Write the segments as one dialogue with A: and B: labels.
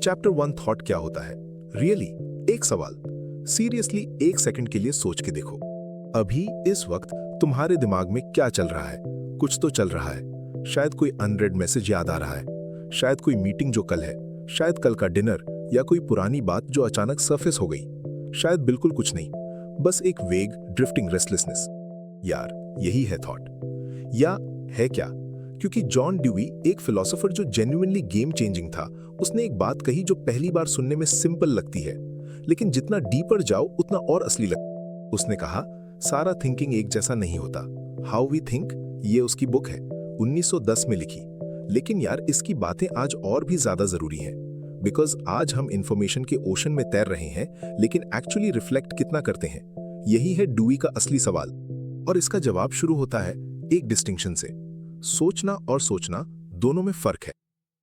A: Chapter 1 thought क्या होता है? रियली एक सवाल, सीरियसली एक सेकंड के लिए सोच के देखो। अभी इस वक्त तुम्हारे दिमाग में क्या चल रहा है? कुछ तो चल रहा है। शायद कोई अनरेड मैसेज याद आ रहा है, शायद कोई मीटिंग जो कल है, शायद कल का डिनर, या कोई पुरानी बात जो अचानक सरफेस हो गई। शायद बिल्कुल कुछ नहीं, बस एक वेग ड्रिफ्टिंग रेस्टलेसनेस। यार यही है थॉट, या है क्या? क्योंकि जॉन ड्यूई, एक फिलोसोफर जो जेन्युइनली गेम चेंजिंग था, उसने एक बात कही जो पहली बार सुनने में सिंपल लगती है, लेकिन जितना डीपर जाओ उतना और असली लगता। उसने कहा, सारा थिंकिंग एक जैसा नहीं होता। हाउ वी थिंक, ये उसकी बुक है, 1910 में लिखी। लेकिन यार इसकी बातें आज और भी ज्यादा जरूरी हैं, बिकॉज आज हम इंफॉर्मेशन के ओशन में तैर रहे हैं, लेकिन एक्चुअली रिफ्लेक्ट कितना करते हैं? यही है ड्यूई का असली सवाल। और इसका जवाब शुरू होता है एक डिस्टिंक्शन से। सोचना और सोचना दोनों में फर्क है।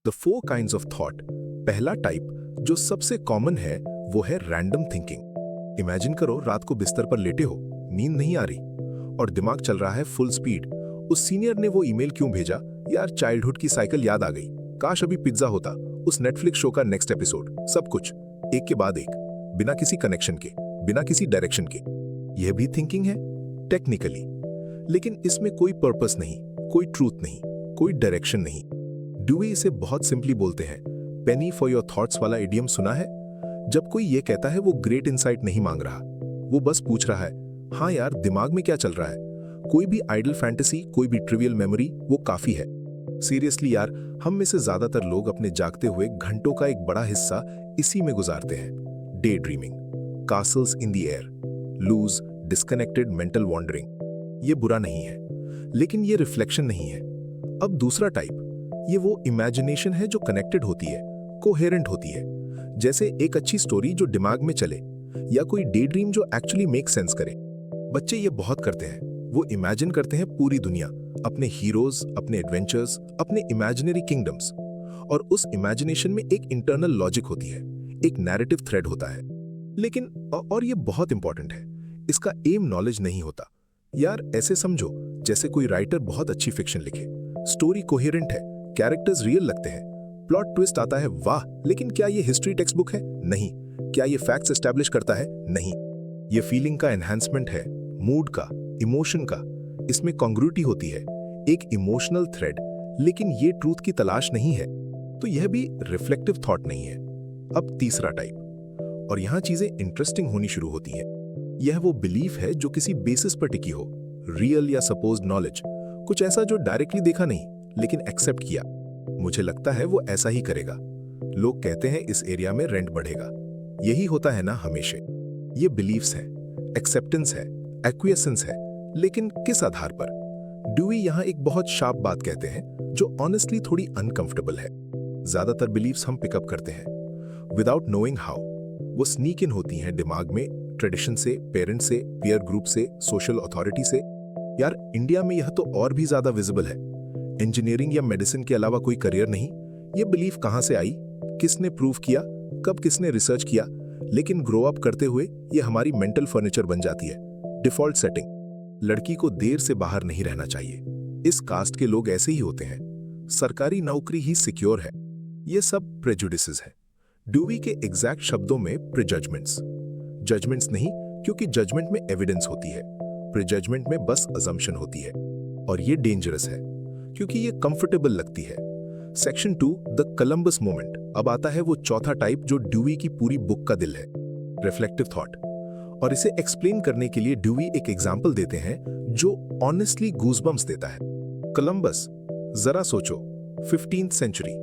A: The 4 kinds of thought. पहला टाइप जो सबसे कॉमन है वो है रैंडम थिंकिंग। इमेजिन करो, रात को बिस्तर पर लेटे हो, नींद नहीं आ रही और दिमाग चल रहा है फुल स्पीड। उस सीनियर ने वो ईमेल क्यों भेजा? यार चाइल्डहुड की साइकिल याद आ गई। काश अभी पिज्जा होता, उस नेटफ्लिक्स शो का नेक्स्ट एपिसोड। सब कुछ एक के बाद एक, बिना किसी कनेक्शन के, बिना किसी डायरेक्शन के। यह भी थिंकिंग है टेक्निकली, लेकिन इसमें कोई पर्पस नहीं, कोई ट्रूथ नहीं, कोई डायरेक्शन नहीं। ड्यूई इसे बहुत सिंपली बोलते हैं, पेनी फॉर योर थॉट्स वाला इडियम सुना है? जब कोई ये कहता है वो ग्रेट इंसाइट नहीं मांग रहा, वो बस पूछ रहा है, हाँ यार दिमाग में क्या चल रहा है? कोई भी आइडल फैंटेसी, कोई भी ट्रिवियल मेमोरी, वो काफी है। सीरियसली यार, हम में से ज्यादातर लोग अपने जागते हुए घंटों का एक बड़ा हिस्सा इसी में गुजारते हैं। Day dreaming, castles in the air, loose, disconnected mental wandering. ये बुरा नहीं है, लेकिन ये रिफ्लेक्शन नहीं है। अब दूसरा टाइप, ये वो इमेजिनेशन है जो कनेक्टेड होती है, कोहेरेंट होती है। जैसे एक अच्छी स्टोरी जो दिमाग में चले, या कोई डे ड्रीम जो एक्चुअली मेक सेंस करे। बच्चे ये बहुत करते हैं, वो इमेजिन करते हैं पूरी दुनिया, अपने हीरोज, अपने एडवेंचर्स, अपने इमेजिनरी किंगडम्स। और उस इमेजिनेशन में एक इंटरनल लॉजिक होती है, एक नैरेटिव थ्रेड होता है। लेकिन और ये बहुत इंपॉर्टेंट है, इसका एम नॉलेज नहीं होता। यार ऐसे समझो जैसे कोई राइटर बहुत अच्छी फिक्शन लिखे, स्टोरी कोहेरेंट है, कैरेक्टर्स रियल लगते हैं, प्लॉट ट्विस्ट आता है, वाह, लेकिन क्या ये हिस्ट्री टेक्स्ट बुक है? नहीं। क्या ये फैक्ट्स एस्टैब्लिश करता है? नहीं। ये फीलिंग का एनहांसमेंट है, मूड का, इमोशन का। इसमें कॉन्ग्रुइटी होती है, एक इमोशनल थ्रेड, लेकिन ये ट्रूथ की तलाश नहीं है। तो यह भी रिफ्लेक्टिव थॉट नहीं है। अब तीसरा टाइप, और यहां चीजें इंटरेस्टिंग होनी शुरू होती हैं। यह वो बिलीफ है जो किसी बेसिस पर टिकी हो, रियल या सपोज्ड नॉलेज, कुछ ऐसा जो डायरेक्टली देखा नहीं लेकिन एक्सेप्ट किया। मुझे लगता है वो ऐसा ही करेगा। लोग कहते हैं इस एरिया में रेंट बढ़ेगा। यही होता है ना हमेशा। ये बिलीफ्स हैं, एक्सेप्टेंस है, एक्विएसेंस है, लेकिन किस आधार पर? ड्यूई यहां एक बहुत शार्प बात कहते हैं जो ऑनेस्टली थोड़ी अनकंफर्टेबल है। ज्यादातर बिलीफ्स हम पिकअप करते हैं विदाउट नोइंग हाउ। वो स्नीक इन होती हैं दिमाग में, ट्रेडिशन से, पेरेंट्स से, पीयर ग्रुप से, सोशल अथॉरिटी से। यार इंडिया में यह तो और भी ज्यादा विजिबल है। इंजीनियरिंग या मेडिसिन के अलावा कोई करियर नहीं। ये बिलीफ कहां से आई? किसने प्रूव किया? कब किसने रिसर्च किया? लेकिन ग्रो अप करते हुए ये हमारी मेंटल फर्नीचर बन जाती है, डिफॉल्ट सेटिंग। लड़की को देर से बाहर नहीं रहना चाहिए। इस कास्ट के लोग ऐसे ही होते हैं। सरकारी नौकरी ही सिक्योर है। ये सब प्रेजुडिसेस है। ड्यूई के एग्जैक्ट शब्दों में प्रीजजमेंट्स। जजमेंट्स नहीं, क्योंकि जजमेंट में एविडेंस होती है, प्रीजजमेंट में बस अजम्पशन होती है। और ये डेंजरस है क्योंकि ये कंफर्टेबल लगती है। Section 2, the Columbus moment. अब आता है वो चौथा टाइप जो ड्यूई की पूरी बुक का दिल है, रिफ्लेक्टिव थॉट। और इसे एक्सप्लेन करने के लिए ड्यूई एक एग्जाम्पल देते हैं जो ऑनेस्टली गूज़बम्प्स देता है। कोलंबस, जरा सोचो, 15th सेंचुरी,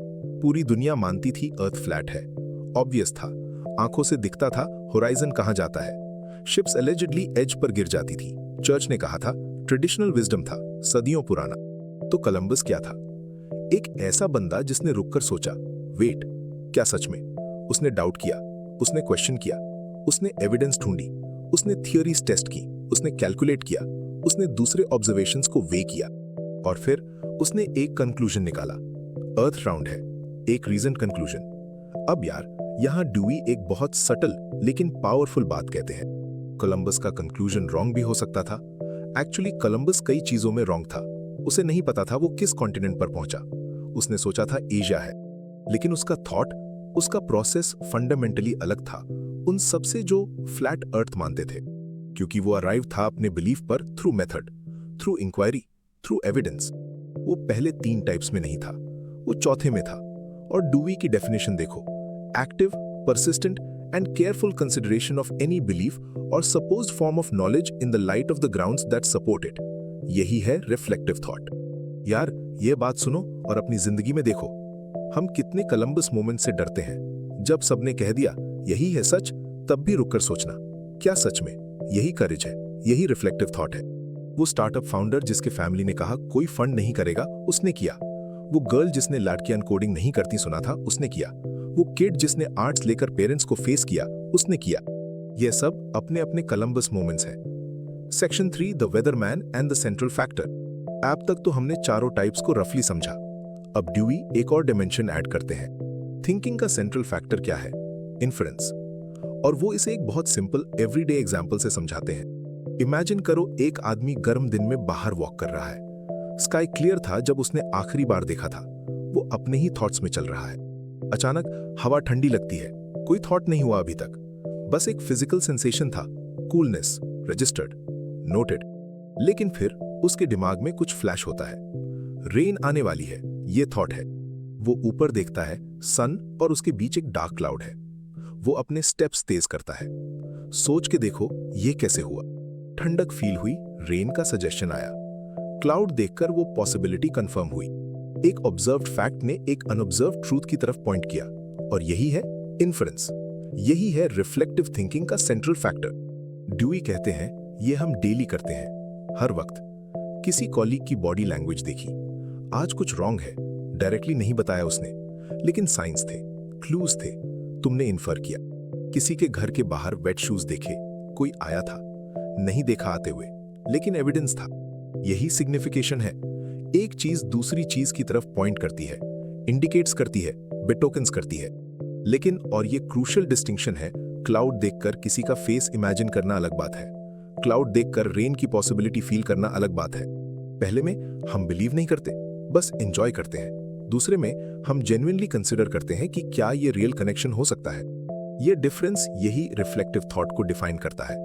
A: पूरी दुनिया मानती थी अर्थ फ्लैट है, ऑब्वियस था, आंखों से दिखता था होराइजन कहां जाता है। शिप्स एलिजिडली एज पर गिर जाती थी। चर्च ने कहा था, ट्रेडिशनल विजडम था, सदियों पुराना। तो कोलंबस क्या था? एक ऐसा बंदा जिसने रुककर सोचा, वेट, क्या सच में? उसने डाउट किया, उसने क्वेश्चन किया, उसने एविडेंस ढूंढी, उसने थियरीज टेस्ट की, उसने कैलकुलेट किया, उसने दूसरे ऑब्जर्वेशंस को वे किया, और फिर उसने एक कंक्लूजन निकाला, अर्थ राउंड है, एक रीजन कंक्लूजन। अब यार यहां ड्यूई एक बहुत सटल लेकिन पावरफुल बात कहते हैं। कोलंबस का कंक्लूजन रॉन्ग भी हो सकता था। एक्चुअली कोलंबस कई चीजों में रॉन्ग था। उसे नहीं पता था वो किस कॉन्टिनेंट पर पहुंचा। उसने सोचा था एशिया है, लेकिन उसका थॉट उसका प्रोसेस फंडामेंटली अलग था उन सबसे जो फ्लैट अर्थ मानते थे, क्योंकि वो अराइव था अपने बिलीफ पर through method, through inquiry, through evidence. वो पहले 3 टाइप्स में नहीं था, वो चौथे में था। और डूवी की डेफिनेशन देखो, active, persistent and careful consideration of any belief or supposed form of knowledge in the light of the grounds that support it. यही है रिफ्लेक्टिव थॉट। यार ये बात सुनो और अपनी जिंदगी में देखो, हम कितने कोलंबस मोमेंट से डरते हैं। जब सबने कह दिया यही है सच, तब भी रुककर सोचना, क्या सच में यही करेज है? यही रिफ्लेक्टिव थॉट है। वो स्टार्टअप फाउंडर जिसके फैमिली ने कहा कोई फंड नहीं करेगा, उसने किया। वो गर्ल जिसने लड़कियां कोडिंग नहीं करती सुना था, उसने किया। वो किड जिसने आर्ट्स लेकर पेरेंट्स को फेस किया, उसने किया। ये सब अपने अपने कोलंबस मोमेंट्स हैं। Section 3, the weatherman and the central factor. अब तक तो हमने चारों टाइप्स को रफली समझा। अब ड्यूई एक और डिमेंशन ऐड करते हैं। थिंकिंग का सेंट्रल फैक्टर क्या है? इन्फरेंस। और वो इसे एक बहुत सिंपल एवरीडे एग्जाम्पल से समझाते हैं। इमेजिन करो एक आदमी गर्म दिन में बाहर वॉक कर रहा है। स्काई क्लियर था जब उसने आखिरी बार देखा था। वो अपने ही थॉट्स में चल रहा है। अचानक हवा ठंडी लगती है। कोई थॉट नहीं हुआ अभी तक, बस एक फिजिकल सेंसेशन था। Coolness, registered, noted. लेकिन फिर उसके दिमाग में कुछ फ्लैश होता है। रेन आने वाली है, ये थॉट है। वो ऊपर देखता है, सन और उसके बीच एक डार्क क्लाउड है। वो अपने स्टेप्स तेज करता है। सोच के देखो ये कैसे हुआ। ठंडक फील हुई, रेन का सजेशन आया। क्लाउड देखकर वो पॉसिबिलिटी कंफर्म हुई। एक ऑब्जर्व्ड फैक्ट ने एक अनऑब्जर्व्ड ट्रूथ की तरफ पॉइंट किया, और यही है इन्फरेंस। यही है रिफ्लेक्टिव थिंकिंग का सेंट्रल फैक्टर। ड्यूई कहते हैं ये हम डेली करते हैं, हर वक्त। किसी कॉलीग की बॉडी लैंग्वेज देखी, आज कुछ रॉन्ग है, डायरेक्टली नहीं बताया उसने, लेकिन साइंस थे, क्लूज थे, तुमने इन्फर किया। किसी के घर के बाहर वेट शूज देखे, कोई आया था, नहीं देखा आते हुए, लेकिन एविडेंस था। यही सिग्निफिकेशन है। एक चीज दूसरी चीज की तरफ पॉइंट करती है, इंडिकेट्स करती है, बेटोकन्स करती है। लेकिन और ये क्रूशियल डिस्टिंक्शन है, क्लाउड देखकर किसी का फेस इमेजिन करना अलग बात है, क्लाउड देखकर रेन की पॉसिबिलिटी फील करना अलग बात है। पहले में हम बिलीव नहीं करते, बस एंजॉय करते हैं। दूसरे में हम जेन्युइनली कंसिडर करते हैं कि क्या ये रियल कनेक्शन हो सकता है। ये डिफरेंस यही रिफ्लेक्टिव थॉट को डिफाइन करता है।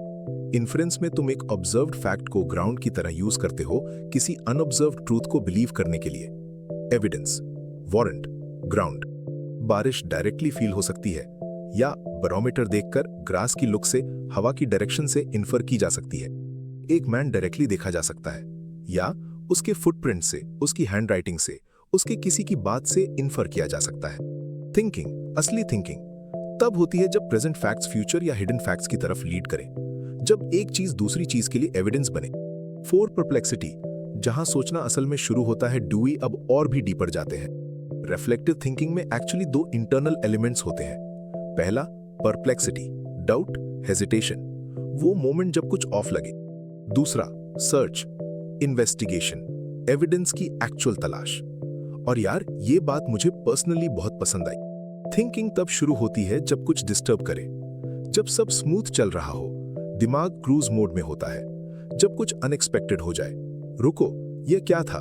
A: इन्फ्रेंस में तुम एक ऑब्जर्व्ड फैक्ट को ग्राउंड की तरह यूज करते हो किसी अनऑब्जर्व्ड ट्रूथ को बिलीव करने के लिए। Evidence, warrant, ground. बारिश डायरेक्टली फील हो सकती है, या बैरोमीटर देखकर ग्रास की लुक से, हवा की डायरेक्शन से इन्फर की जा सकती है। एक मैन डायरेक्टली देखा जा सकता है, या उसके फुटप्रिंट से, उसकी हैंडराइटिंग से, उसके किसी की बात से इन्फर किया जा सकता है। थिंकिंग, असली थिंकिंग तब होती है जब प्रेजेंट फैक्ट्स फ्यूचर या हिडन फैक्ट्स की तरफ लीड करें, जब एक चीज दूसरी चीज के लिए एविडेंस बने। 4, परप्लेक्सिटी। जहां सोचना असल में शुरू होता है, ड्यूई अब और भी डीपर जाते हैं। रिफ्लेक्टिव थिंकिंग में एक्चुअली 2 इंटरनल एलिमेंट्स होते हैं। पहला, परप्लेक्सिटी, डाउट, हेजिटेशन, वो मोमेंट जब कुछ ऑफ लगे। दूसरा, सर्च, इन्वेस्टिगेशन, एविडेंस की एक्चुअल तलाश। और यार ये बात मुझे पर्सनली बहुत पसंद आई। थिंकिंग तब शुरू होती है जब कुछ डिस्टर्ब करे, जब सब स्मूथ चल रहा हो, दिमाग क्रूज मोड में होता है, जब कुछ अनएक्सपेक्टेड हो जाए। रुको, ये क्या था?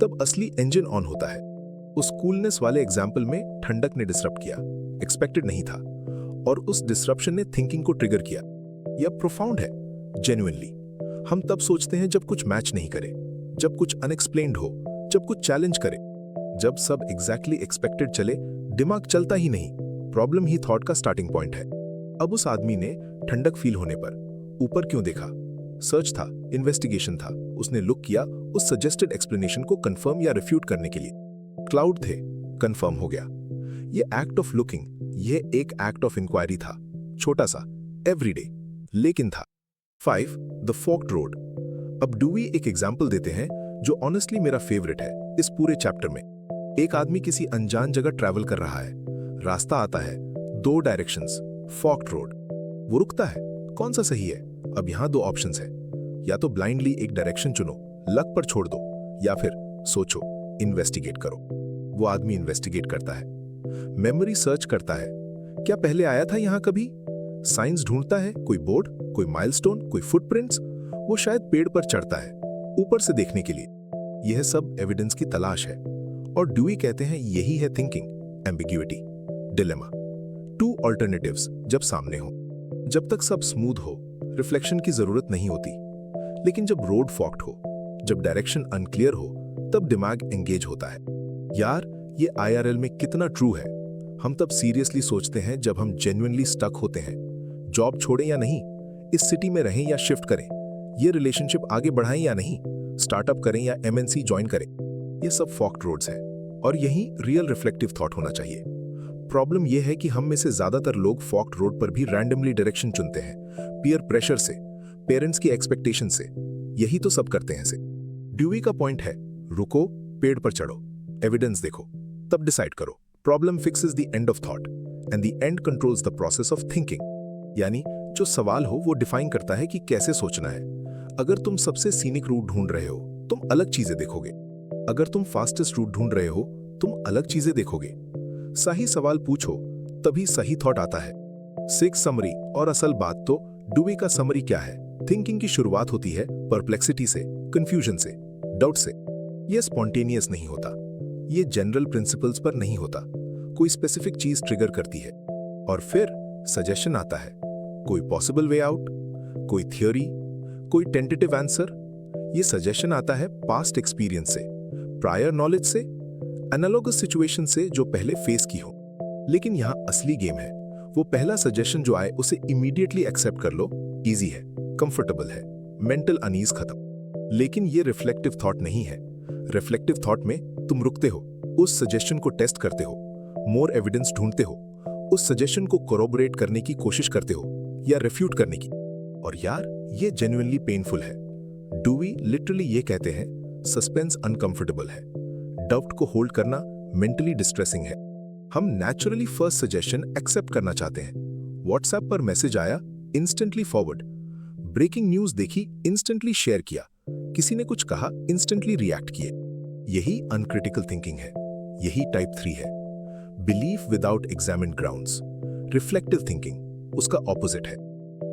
A: तब असली इंजन ऑन होता है। उस कूलनेस वाले एग्जाम्पल में ठंडक ने डिसरप्ट किया, एक्सपेक्टेड नहीं था, और उस डिसरप्शन ने थिंकिंग को ट्रिगर किया। यह प्रोफाउंड है, जेन्युइनली। हम तब सोचते हैं जब कुछ मैच नहीं करे, जब कुछ अनएक्सप्लेन्ड हो, जब कुछ चैलेंज करे। जब सब एग्जैक्टली एक्सपेक्टेड चले, दिमाग चलता ही नहीं। प्रॉब्लम ही थॉट का स्टार्टिंग पॉइंट है। अब उस आदमी ने ठंडक फील होने पर ऊपर क्यों देखा? सर्च था, इन्वेस्टिगेशन था, उसने लुक किया उस सजेस्टेड एक्सप्लेनेशन को कंफर्म या रिफ्यूट करने के लिए। क्लाउड थे, कंफर्म हो गया। ये एक्ट ऑफ लुकिंग, ये एक एक्ट ऑफ इंक्वायरी था, छोटा सा, एवरीडे, लेकिन था। 5, द फॉक्ड रोड। अब ड्यूई एक एग्जाम्पल देते हैं जो ऑनेस्टली मेरा फेवरेट है इस पूरे चैप्टर में। एक आदमी किसी अनजान जगह ट्रैवल कर रहा है, रास्ता आता है, 2 डायरेक्शंस, फॉक्ड रोड। वो रुकता है, कौन सा सही है? अब यहां 2 ऑप्शंस है, या तो ब्लाइंडली एक डायरेक्शन चुनो, लक पर छोड़ दो, या फिर सोचो, इन्वेस्टिगेट करो। वो आदमी इन्वेस्टिगेट करता है, मेमोरी सर्च करता है, क्या पहले आया था यहां कभी? साइंस ढूंढता है, कोई बोर्ड, कोई माइलस्टोन, कोई फुटप्रिंट्स। वो शायद पेड़ पर चढ़ता है, ऊपर से देखने के लिए। यह सब एविडेंस की तलाश है। और ड्यूई कहते हैं यही है थिंकिंग, एम्बिग्युइटी, डिलेमा। ऑल्टरनेटिव्स जब सामने हो। जब तक सब स्मूथ हो, रिफ्लेक्शन की जरूरत नहीं होती। लेकिन जब रोड फॉक्ड हो, जब डायरेक्शन अनक्लियर हो, तब दिमाग एंगेज होता है। यार, ये IRL में कितना ट्रू है। हम तब सीरियसली सोचते हैं जब हम जेन्युइनली स्टक होते हैं। जॉब छोड़ें या नहीं, इस सिटी में रहें या शिफ्ट करें, ये रिलेशनशिप आगे बढ़ाएं या नहीं, स्टार्टअप करें या MNC ज्वाइन करें। ये सब फॉक्ड रोड्स हैं और यही रियल रिफ्लेक्टिव थॉट होना चाहिए। प्रॉब्लम यह है कि हम में से ज्यादातर लोग फॉक्ड रोड पर भी रैंडमली डायरेक्शन चुनते हैं, पीयर प्रेशर से, पेरेंट्स की एक्सपेक्टेशन से। यही तो सब करते हैं से। ड्यूई का पॉइंट है, रुको, पेड़ पर चढ़ो, एविडेंस देखो, तब डिसाइड करो। Problem fixes the end of thought and the end controls the process of thinking. यानी जो सवाल हो वो डिफाइन करता है कि कैसे सोचना है। अगर तुम सबसे सीनिक रूट ढूंढ रहे हो, तुम अलग चीजें देखोगे। अगर तुम फास्टेस्ट रूट ढूंढ रहे हो, तुम अलग चीजें देखोगे। सही सवाल पूछो, तभी सही थॉट आता है। सिक्स समरी और असल बात तो ड्यूई का समरी क्या है? थिंकिंग की शुरुआत होती है परप्लेक्सिटी से, कंफ्यूजन से, डाउट से। यह स्पॉन्टेनियस नहीं होता, ये जनरल प्रिंसिपल्स पर नहीं होता। कोई स्पेसिफिक चीज ट्रिगर करती है और फिर सजेशन आता है। कोई पॉसिबल वे आउट, कोई थियोरी, कोई टेंटेटिव आंसर। ये सजेशन आता है पास्ट एक्सपीरियंस से, प्रायर नॉलेज से, एनालॉगस सिचुएशन से जो पहले फेस की हो। लेकिन यहां असली गेम है, वो पहला सजेशन जो आए उसे इमीडिएटली एक्सेप्ट कर लो। इजी है, कंफर्टेबल है, मेंटल अनईज खत्म। लेकिन ये रिफ्लेक्टिव थॉट नहीं है। रिफ्लेक्टिव थॉट में तुम रुकते हो, उस सजेशन को टेस्ट करते हो, मोर एविडेंस ढूंढते हो, उस सजेशन को कोरोबोरेट करने की कोशिश करते हो या रिफ्यूट करने की। और यार, ये जेन्युइनली पेनफुल है। ड्यूई लिटरली ये कहते हैं, सस्पेंस अनकंफर्टेबल है, डाउट को होल्ड करना मेंटली डिस्ट्रेसिंग है। हम नेचुरली फर्स्ट सजेशन एक्सेप्ट करना चाहते हैं। व्हाट्सएप पर मैसेज आया, इंस्टेंटली फॉरवर्ड। ब्रेकिंग न्यूज देखी, इंस्टेंटली शेयर किया। किसी ने कुछ कहा, इंस्टेंटली रिएक्ट किए। यही अनक्रिटिकल थिंकिंग है, यही टाइप 3 है, belief without examined grounds. Reflective thinking उसका ऑपोजिट है।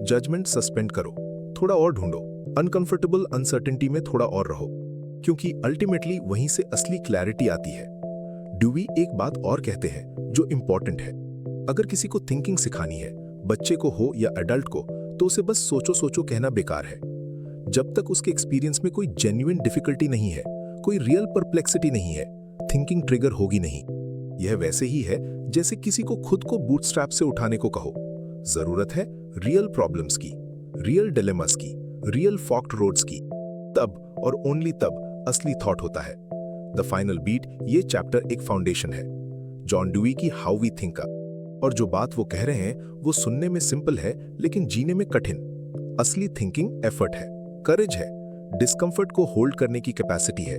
A: जजमेंट सस्पेंड करो, थोड़ा और ढूंढो, अनकंफर्टेबल अनसर्टेनिटी में थोड़ा और रहो, क्योंकि अल्टीमेटली वहीं से असली क्लैरिटी आती है। ड्यूई एक बात और कहते हैं जो इंपॉर्टेंट है। अगर किसी को थिंकिंग सिखानी है, बच्चे को हो या एडल्ट को, तो उसे बस सोचो सोचो कहना बेकार है। जब तक उसके एक्सपीरियंस में कोई जेन्युइन डिफिकल्टी नहीं है, कोई रियल परप्लेक्सिटी नहीं है, थिंकिंग ट्रिगर होगी नहीं। यह वैसे ही है जैसे किसी को खुद को बूटस्ट्रैप से उठाने को कहो। जरूरत है रियल प्रॉब्लम्स की, रियल डिलेमास की, रियल फॉक्ड रोड्स की। तब और ओनली तब असली थॉट होता है। द फाइनल बीट ये चैप्टर एक फाउंडेशन है, जॉन ड्यूई की हाउ वी थिंक का। और जो बात वो कह रहे हैं वो सुनने में सिंपल है लेकिन जीने में कठिन। असली थिंकिंग एफर्ट है, करेज है, डिस्कंफर्ट को होल्ड करने की कैपेसिटी है।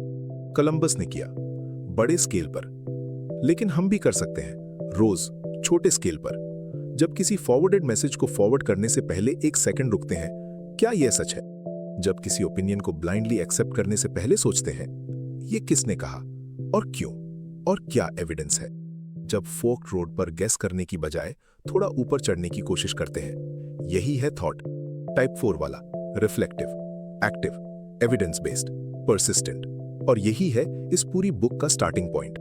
A: कोलंबस ने किया बड़े स्केल पर, लेकिन हम भी कर सकते हैं रोज छोटे स्केल पर। जब किसी फॉरवर्डेड मैसेज को फॉरवर्ड करने से पहले एक सेकंड रुकते हैं, क्या यह सच है? जब किसी ओपिनियन को ब्लाइंडली एक्सेप्ट करने से पहले सोचते हैं, ये किसने कहा और क्यों और क्या एविडेंस है? जब फोर्क रोड पर गेस करने की बजाय थोड़ा ऊपर चढ़ने की कोशिश करते हैं। यही है थॉट, टाइप 4 वाला, reflective, active, evidence based, persistent. और यही है इस पूरी बुक का स्टार्टिंग पॉइंट।